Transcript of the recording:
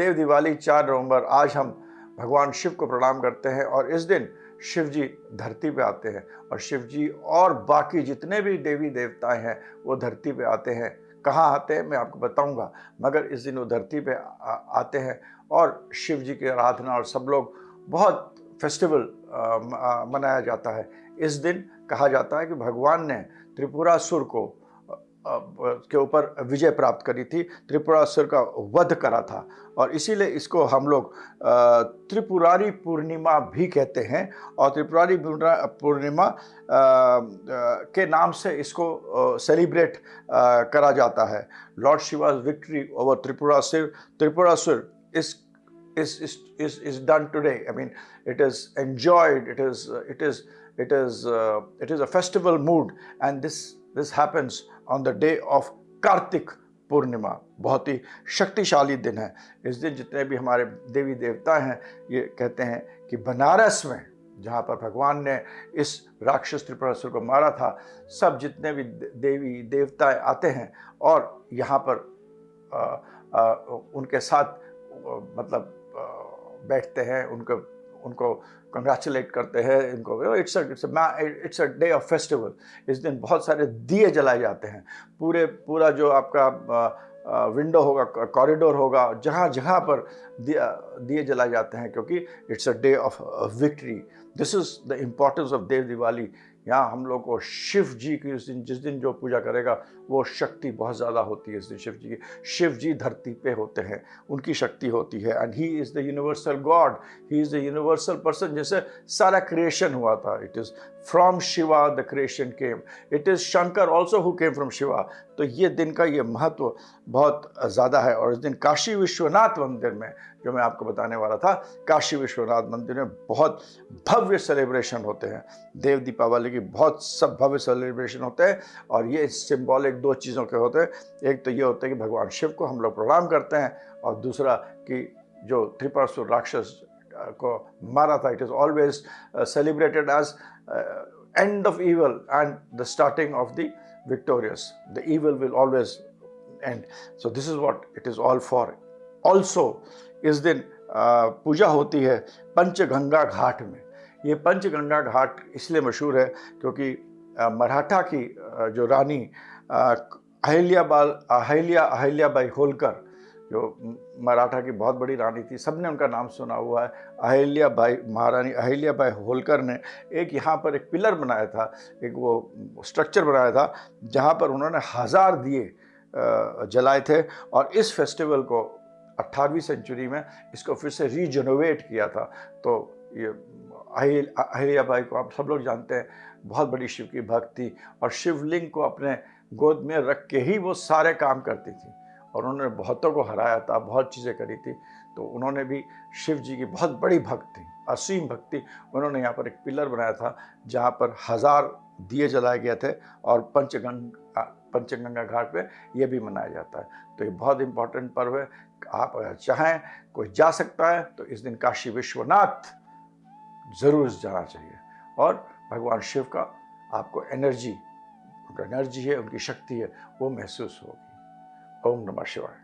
देव दिवाली 4 नवंबर, आज हम भगवान शिव को प्रणाम करते हैं और इस दिन शिव जी धरती पे आते हैं और शिव जी और बाकी जितने भी देवी देवताएं हैं वो धरती पे आते हैं। कहाँ आते हैं मैं आपको बताऊंगा, मगर इस दिन वो धरती पे आते हैं और शिव जी की आराधना और सब लोग बहुत फेस्टिवल मनाया जाता है। इस दिन कहा जाता है कि भगवान ने त्रिपुरासुर को के ऊपर विजय प्राप्त करी थी, त्रिपुरासुर का वध करा था और इसीलिए इसको हम लोग त्रिपुरारी पूर्णिमा भी कहते हैं और त्रिपुरारी पूर्णिमा के नाम से इसको सेलिब्रेट करा जाता है। Lord Shiva's victory over Tripurasura is done today. I mean, it is enjoyed. It is a festival mood, and this happens on the day of Kartik Purnima. बहुत ही शक्तिशाली दिन है। इस दिन जितने भी हमारे देवी देवता हैं ये कहते हैं कि बनारस में जहाँ पर भगवान ने इस राक्षस त्रिपुरासुर को मारा था, सब जितने भी देवी देवता आते हैं और यहाँ पर उनके साथ मतलब बैठते हैं, उनको कंग्रेचुलेट करते हैं, इनको it's a day of festival. इस दिन बहुत सारे दिए जलाए जाते हैं। पूरा जो आपका विंडो होगा, कॉरिडोर होगा, जहाँ जहाँ पर दिए जलाए जाते हैं, क्योंकि it's a day of victory. This is the importance of Dev Diwali. यहाँ हम लोग को शिव जी की जिस दिन जो पूजा करेगा वो शक्ति बहुत ज़्यादा होती है। इस दिन शिव जी धरती पे होते हैं, उनकी शक्ति होती है। And he is the universal God, he is the universal person. जैसे सारा क्रिएशन हुआ था, it is from Shiva the creation came, it is Shankar also who came from Shiva. तो ये दिन का ये महत्व बहुत ज़्यादा है। और इस दिन काशी विश्वनाथ मंदिर में, जो मैं आपको बताने वाला था, काशी विश्वनाथ मंदिर में बहुत भव्य सेलिब्रेशन होते हैं। देव दीपावली की बहुत सब भव्य सेलिब्रेशन होते हैं और ये सिंबॉलिक 2 चीज़ों के होते हैं। एक तो ये होता है कि भगवान शिव को हम लोग प्रणाम करते हैं और दूसरा कि जो त्रिपुरासुर राक्षस को मारा था, it is always celebrated as end of evil and the starting of the victorious. The evil will always end. So this is what it is all for. Also इस दिन पूजा होती है पंचगंगा घाट में। ये पंचगंगा घाट इसलिए मशहूर है क्योंकि मराठा की जो रानी अहिल्याबाई होलकर, जो मराठा की बहुत बड़ी रानी थी, सबने उनका नाम सुना हुआ है। महारानी अहिल्याबाई होलकर ने एक यहाँ पर एक पिलर बनाया था, एक वो स्ट्रक्चर बनाया था जहाँ पर उन्होंने 1000 दिए जलाए थे और इस फेस्टिवल को 18वीं सेंचुरी में इसको फिर से रीजनोवेट किया था। तो ये अहिल्याबाई को आप सब लोग जानते हैं, बहुत बड़ी शिव की भक्त थी और शिवलिंग को अपने गोद में रख के ही वो सारे काम करती थी और उन्होंने बहुतों को हराया था, बहुत चीज़ें करी थी। तो उन्होंने भी शिव जी की बहुत बड़ी भक्त थी, असीम भक्ति। उन्होंने यहाँ पर एक पिलर बनाया था जहाँ पर 1000 दिए जलाए गए थे और पंचगंगा घाट पे ये भी मनाया जाता है। तो ये बहुत इम्पोर्टेंट पर्व है। आप अगर चाहें, कोई जा सकता है तो इस दिन काशी विश्वनाथ ज़रूर जाना चाहिए और भगवान शिव का आपको एनर्जी, उनका एनर्जी है, उनकी शक्ति है, वो महसूस होगी। ओम नमः शिवाय।